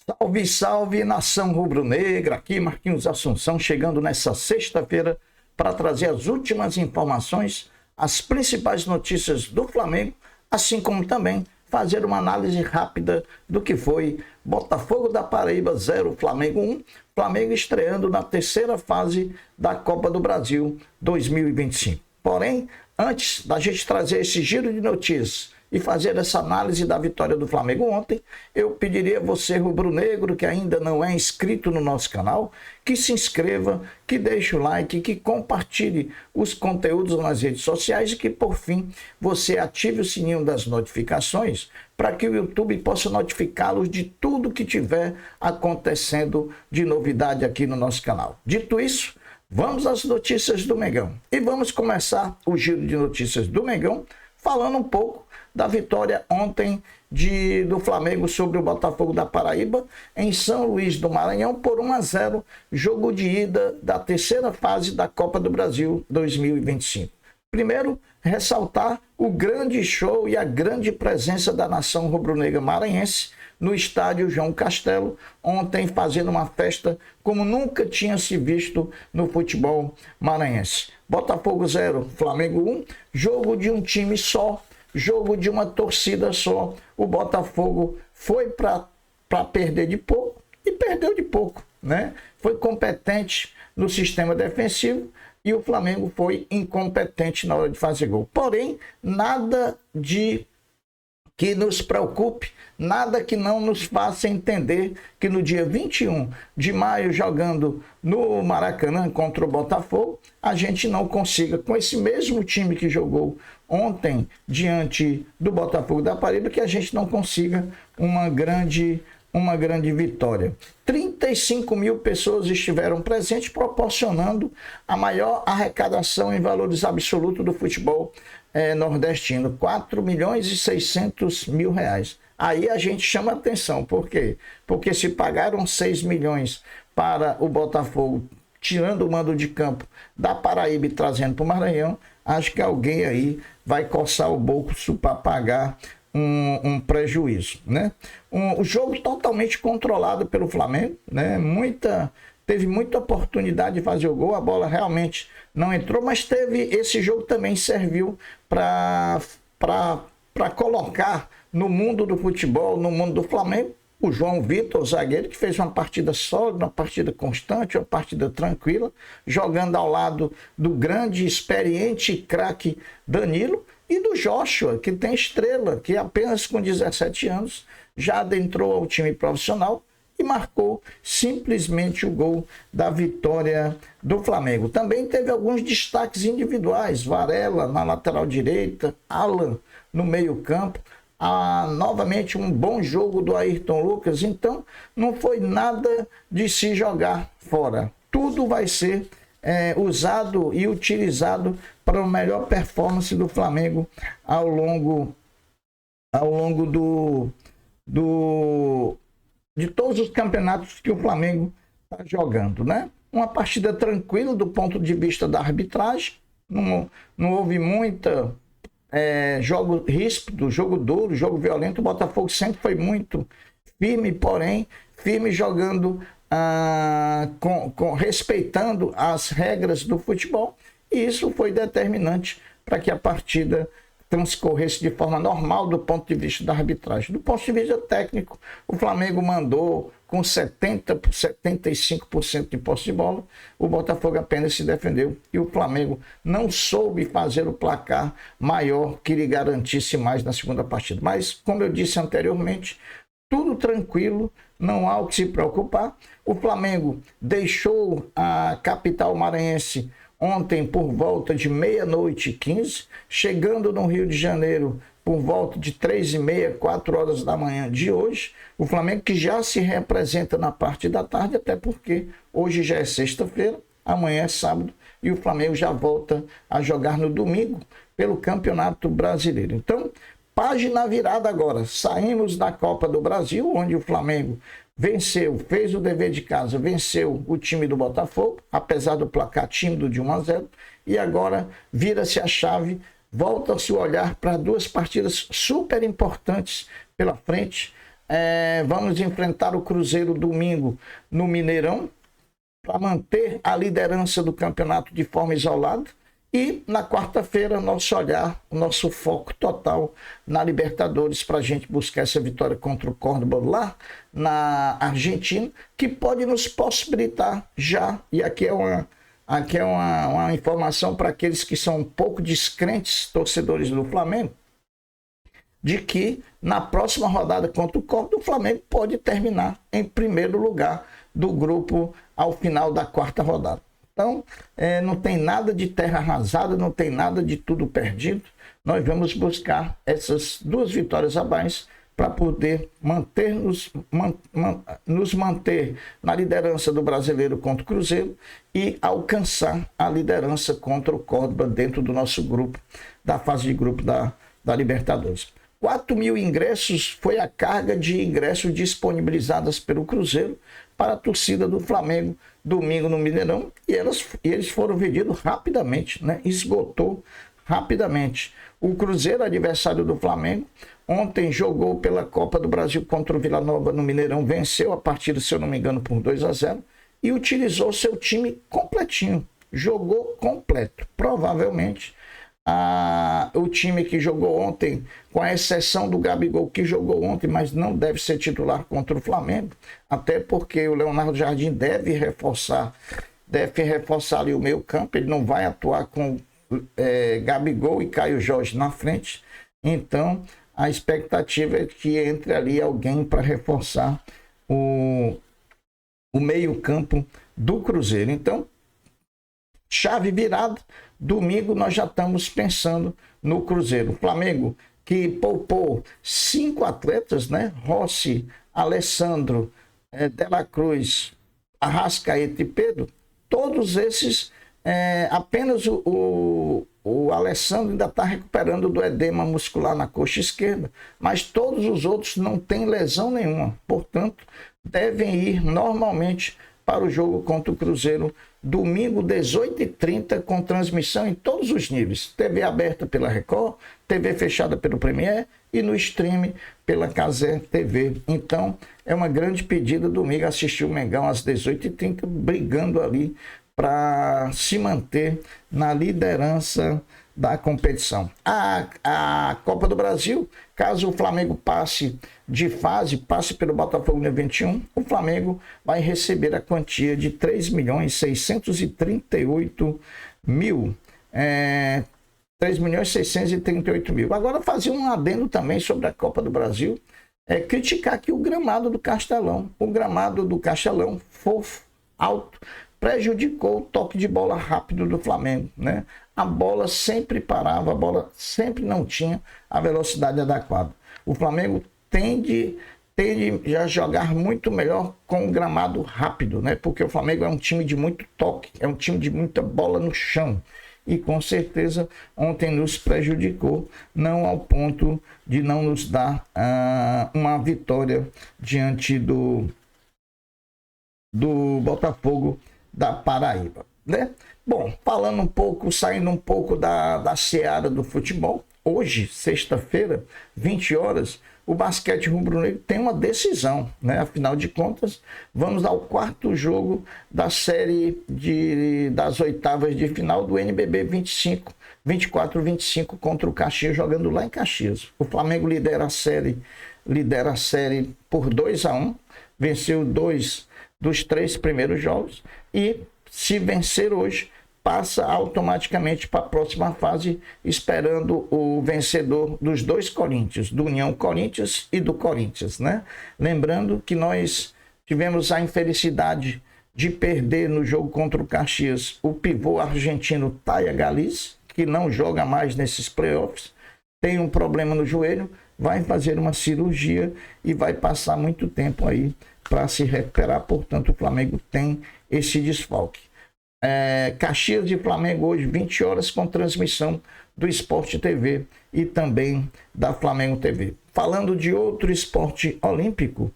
Salve, salve, nação rubro-negra, aqui Marquinhos Assunção, chegando nessa sexta-feira para trazer as últimas informações, as principais notícias do Flamengo, assim como também fazer uma análise rápida do que foi Botafogo da Paraíba 0, Flamengo 1, Flamengo estreando na terceira fase da Copa do Brasil 2025. Porém, antes da gente trazer esse giro de notícias e fazer essa análise da vitória do Flamengo ontem, eu pediria a você, rubro-negro, que ainda não é inscrito no nosso canal, que se inscreva, que deixe o like, que compartilhe os conteúdos nas redes sociais e que, por fim, você ative o sininho das notificações para que o YouTube possa notificá-los de tudo que tiver acontecendo de novidade aqui no nosso canal. Dito isso, vamos às notícias do Mengão. E vamos começar o giro de notícias do Mengão falando um pouco da vitória ontem do Flamengo sobre o Botafogo da Paraíba em São Luís do Maranhão por 1-0, jogo de ida da terceira fase da Copa do Brasil 2025. Primeiro, ressaltar o grande show e a grande presença da nação rubro-negra maranhense no estádio João Castelo, ontem fazendo uma festa como nunca tinha se visto no futebol maranhense. Botafogo 0, Flamengo 1, jogo de um time só, jogo de uma torcida só. O Botafogo foi para perder de pouco e perdeu de pouco, né? Foi competente no sistema defensivo e o Flamengo foi incompetente na hora de fazer gol. Porém, nada de que nos preocupe, nada que não nos faça entender que no dia 21 de maio, jogando no Maracanã contra o Botafogo, a gente não consiga, com esse mesmo time que jogou ontem diante do Botafogo da Paraíba, que a gente não consiga uma grande vitória. 35 mil pessoas estiveram presentes, proporcionando a maior arrecadação em valores absolutos do futebol nordestino, 4.600.000 reais. Aí a gente chama atenção, por quê? Porque se pagaram 6 milhões para o Botafogo, tirando o mando de campo da Paraíba e trazendo para o Maranhão, acho que alguém aí vai coçar o bolso para pagar um prejuízo, né? O jogo totalmente controlado pelo Flamengo, né? Teve muita oportunidade de fazer o gol, a bola realmente não entrou, mas esse jogo também serviu para colocar no mundo do futebol, no mundo do Flamengo, o João Vitor, o zagueiro, que fez uma partida sólida, uma partida constante, uma partida tranquila, jogando ao lado do grande, experiente craque Danilo e do Joshua, que tem estrela, que apenas com 17 anos já adentrou ao time profissional e marcou simplesmente o gol da vitória do Flamengo. Também teve alguns destaques individuais, Varela na lateral direita, Alan no meio campo, novamente um bom jogo do Ayrton Lucas. Então não foi nada de se jogar fora. Tudo vai ser usado e utilizado para uma melhor performance do Flamengo ao longo de todos os campeonatos que o Flamengo está jogando, né? Uma partida tranquila do ponto de vista da arbitragem, não houve muita jogo ríspido, jogo duro, jogo violento. O Botafogo sempre foi muito firme, porém firme jogando respeitando as regras do futebol, e isso foi determinante para que a partida transcorresse de forma normal do ponto de vista da arbitragem. Do ponto de vista técnico, o Flamengo mandou com 75% de posse de bola, o Botafogo apenas se defendeu e o Flamengo não soube fazer o placar maior que lhe garantisse mais na segunda partida. Mas, como eu disse anteriormente, tudo tranquilo, não há o que se preocupar. O Flamengo deixou a capital maranhense ontem por volta de 00h15, chegando no Rio de Janeiro por volta de 3h30, 4 horas da manhã de hoje. O Flamengo que já se representa na parte da tarde, até porque hoje já é sexta-feira, amanhã é sábado, e o Flamengo já volta a jogar no domingo pelo Campeonato Brasileiro. Então, página virada agora. Saímos da Copa do Brasil, onde o Flamengo venceu, fez o dever de casa, venceu o time do Botafogo, apesar do placar tímido de 1-0, e agora vira-se a chave, volta-se o olhar para duas partidas super importantes pela frente, vamos enfrentar o Cruzeiro domingo no Mineirão, para manter a liderança do campeonato de forma isolada. E na quarta-feira, nosso olhar, o nosso foco total na Libertadores, para a gente buscar essa vitória contra o Córdoba lá na Argentina, que pode nos possibilitar já, e aqui é uma informação para aqueles que são um pouco descrentes, torcedores do Flamengo, de que na próxima rodada contra o Córdoba, o Flamengo pode terminar em primeiro lugar do grupo ao final da quarta rodada. Então, não tem nada de terra arrasada, não tem nada de tudo perdido. Nós vamos buscar essas 2 vitórias a mais para poder nos manter na liderança do Brasileiro contra o Cruzeiro e alcançar a liderança contra o Córdoba dentro do nosso grupo, da fase de grupo da Libertadores. 4.000 ingressos foi a carga de ingressos disponibilizadas pelo Cruzeiro para a torcida do Flamengo domingo no Mineirão, e eles foram vendidos rapidamente, né? Esgotou rapidamente. O Cruzeiro, adversário do Flamengo, ontem jogou pela Copa do Brasil contra o Vila Nova no Mineirão, venceu a partida, se eu não me engano, por 2-0 e utilizou seu time completinho, jogou completo. Provavelmente o time que jogou ontem, com a exceção do Gabigol, que jogou ontem, mas não deve ser titular contra o Flamengo, até porque o Leonardo Jardim deve reforçar ali o meio campo, ele não vai atuar com Gabigol e Caio Jorge na frente, então a expectativa é que entre ali alguém para reforçar o meio campo do Cruzeiro. Então, chave virada, domingo nós já estamos pensando no Cruzeiro. O Flamengo, que poupou 5 atletas, né? Rossi, Alessandro, Dela Cruz, Arrascaeta e Pedro, todos esses, apenas o Alessandro ainda está recuperando do edema muscular na coxa esquerda, mas todos os outros não têm lesão nenhuma, portanto, devem ir normalmente para o jogo contra o Cruzeiro, domingo, 18h30, com transmissão em todos os níveis. TV aberta pela Record, TV fechada pelo Premier e no stream pela Cazé TV. Então, é uma grande pedida domingo assistir o Mengão às 18h30, brigando ali para se manter na liderança da competição. A Copa do Brasil, caso o Flamengo passe de fase, passe pelo Botafogo no 21, o Flamengo vai receber a quantia de 3.638.000. 3.638.000. Agora, fazer um adendo também sobre a Copa do Brasil, criticar aqui o gramado do Castelão. O gramado do Castelão, fofo, alto, prejudicou o toque de bola rápido do Flamengo, né? A bola sempre parava, a bola sempre não tinha a velocidade adequada. O Flamengo tende a jogar muito melhor com o gramado rápido, né? Porque o Flamengo é um time de muito toque, é um time de muita bola no chão. E com certeza ontem nos prejudicou, não ao ponto de não nos dar uma vitória diante do Botafogo da Paraíba, né? Bom, falando um pouco, saindo um pouco da seara do futebol, hoje, sexta-feira, 20 horas, o basquete rubro-negro tem uma decisão, né? Afinal de contas, vamos ao 4º jogo da série das oitavas de final do NBB 24-25 contra o Caxias, jogando lá em Caxias. O Flamengo lidera a série por 2-1, venceu 2 dos 3 primeiros jogos e, se vencer hoje, passa automaticamente para a próxima fase, esperando o vencedor dos 2 Corinthians, do União Corinthians e do Corinthians, né? Lembrando que nós tivemos a infelicidade de perder no jogo contra o Caxias o pivô argentino Taya Galiz, que não joga mais nesses playoffs, tem um problema no joelho, vai fazer uma cirurgia e vai passar muito tempo aí para se recuperar. Portanto, o Flamengo tem esse desfalque. Caxias e Flamengo hoje, 20 horas, com transmissão do Sport TV e também da Flamengo TV. Falando de outro esporte olímpico,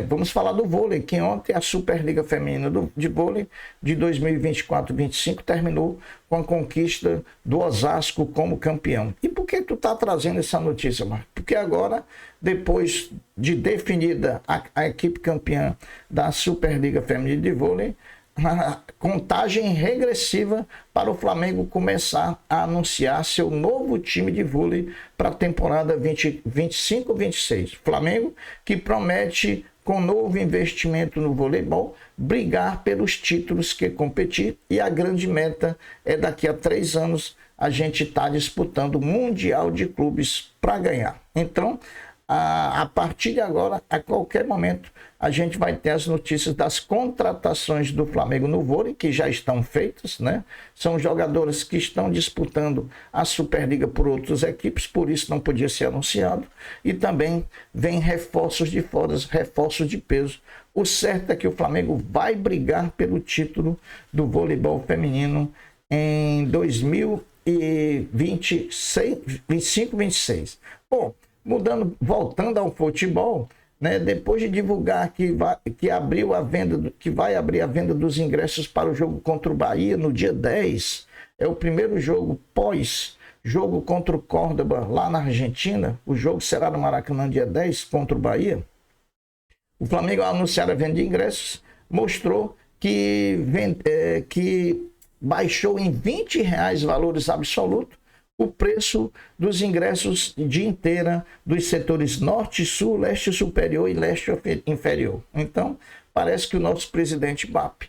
Vamos falar do vôlei, que ontem a Superliga Feminina de Vôlei de 2024-25 terminou com a conquista do Osasco como campeão. E por que tu está trazendo essa notícia, Marcos? Porque agora, depois de definida a equipe campeã da Superliga Feminina de Vôlei, a contagem regressiva para o Flamengo começar a anunciar seu novo time de vôlei para a temporada 2025-26. Flamengo que promete, com novo investimento no voleibol, brigar pelos títulos que competir, e a grande meta é daqui a 3 anos a gente estar disputando o Mundial de Clubes para ganhar. Então, a partir de agora, a qualquer momento, a gente vai ter as notícias das contratações do Flamengo no vôlei, que já estão feitas, né? São jogadores que estão disputando a Superliga por outras equipes, por isso não podia ser anunciado. E também vem reforços de fora, reforços de peso. O certo é que o Flamengo vai brigar pelo título do voleibol feminino em 2025-26. Bom, voltando ao futebol, né, depois de divulgar que vai abrir a venda dos ingressos para o jogo contra o Bahia no dia 10, é o primeiro jogo pós-jogo contra o Córdoba lá na Argentina. O jogo será no Maracanã dia 10 contra o Bahia. O Flamengo, ao anunciar a venda de ingressos, mostrou que baixou em R$20 valores absolutos o preço dos ingressos de inteira dos setores norte, sul, leste superior e leste inferior. Então, parece que o nosso presidente BAP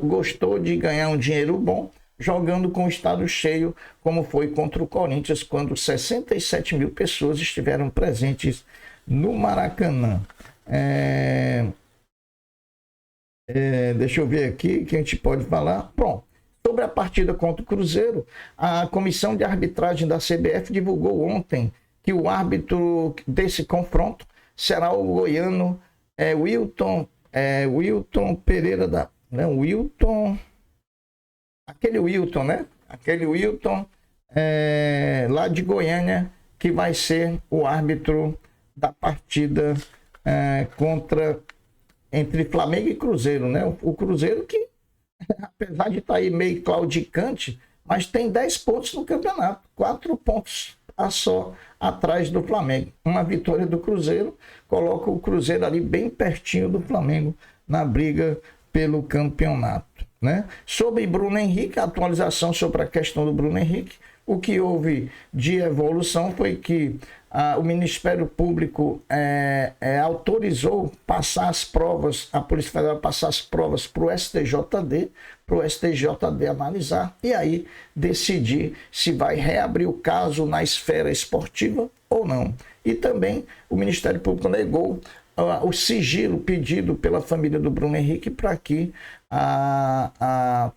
gostou de ganhar um dinheiro bom jogando com o estado cheio, como foi contra o Corinthians, quando 67 mil pessoas estiveram presentes no Maracanã. Deixa eu ver aqui que a gente pode falar. Pronto. Sobre a partida contra o Cruzeiro, a comissão de arbitragem da CBF divulgou ontem que o árbitro desse confronto será o goiano Wilton Pereira aquele Wilton lá de Goiânia, que vai ser o árbitro da partida entre Flamengo e Cruzeiro, né? O Cruzeiro que, apesar de estar aí meio claudicante, mas tem 10 pontos no campeonato, 4 pontos só atrás do Flamengo. Uma vitória do Cruzeiro coloca o Cruzeiro ali bem pertinho do Flamengo na briga pelo campeonato, né? Sobre Bruno Henrique, a atualização sobre a questão do Bruno Henrique, o que houve de evolução foi que o Ministério Público autorizou passar as provas, a Polícia Federal passar as provas para o STJD analisar e aí decidir se vai reabrir o caso na esfera esportiva ou não. E também o Ministério Público negou o sigilo pedido pela família do Bruno Henrique para que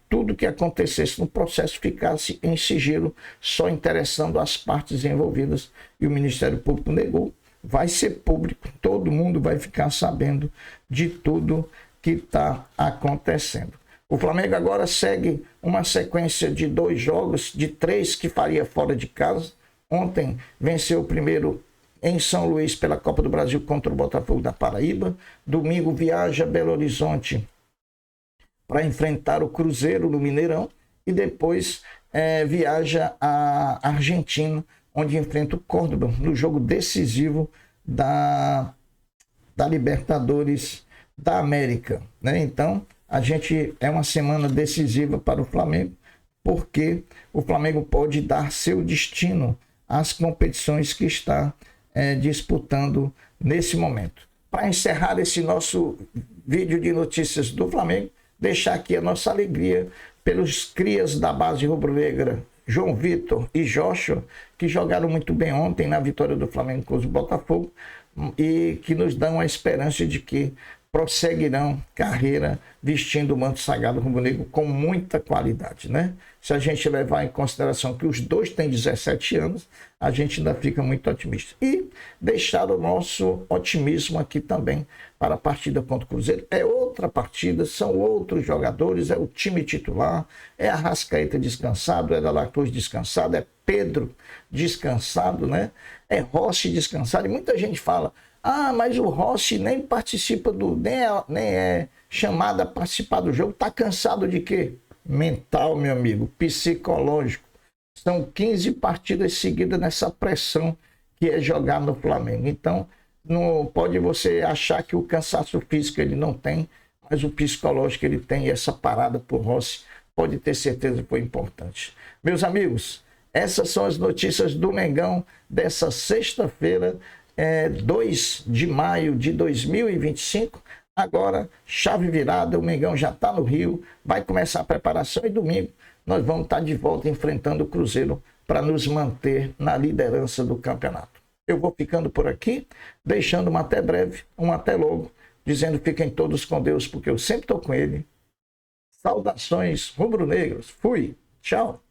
tudo que acontecesse no processo ficasse em sigilo, só interessando as partes envolvidas, e o Ministério Público negou. Vai ser público, todo mundo vai ficar sabendo de tudo que está acontecendo. O Flamengo agora segue uma sequência de 2 jogos, de 3 que faria fora de casa. Ontem venceu o primeiro em São Luís pela Copa do Brasil contra o Botafogo da Paraíba. Domingo viaja a Belo Horizonte para enfrentar o Cruzeiro no Mineirão e depois viaja a Argentina, onde enfrenta o Córdoba no jogo decisivo da Libertadores da América, né? Então, é uma semana decisiva para o Flamengo, porque o Flamengo pode dar seu destino às competições que está disputando nesse momento. Para encerrar esse nosso vídeo de notícias do Flamengo, deixar aqui a nossa alegria pelos crias da base rubro-negra, João Vitor e Joshua, que jogaram muito bem ontem na vitória do Flamengo contra o Botafogo e que nos dão a esperança de que prosseguirão carreira vestindo o manto sagrado rubro-negro com muita qualidade, né? Se a gente levar em consideração que os dois têm 17 anos, a gente ainda fica muito otimista. E deixar o nosso otimismo aqui também para a partida contra o Cruzeiro. É outra partida, são outros jogadores, é o time titular, é a Arrascaeta descansado, é da La Cruz descansado, é Pedro descansado, né? É Rossi descansado. E muita gente fala, Ah, mas o Rossi nem participa nem é chamado a participar do jogo. Tá cansado de quê? Mental, meu amigo, psicológico. São 15 partidas seguidas nessa pressão que é jogar no Flamengo. Então, não pode você achar que o cansaço físico ele não tem, mas o psicológico ele tem. E essa parada por Rossi, pode ter certeza que foi importante. Meus amigos, essas são as notícias do Mengão dessa sexta-feira, 2 de maio de 2025. Agora, chave virada, o Mengão já está no Rio, vai começar a preparação e domingo nós vamos estar de volta enfrentando o Cruzeiro para nos manter na liderança do campeonato. Eu vou ficando por aqui, deixando um até breve, um até logo, dizendo fiquem todos com Deus, porque eu sempre estou com ele. Saudações rubro-negros. Fui. Tchau.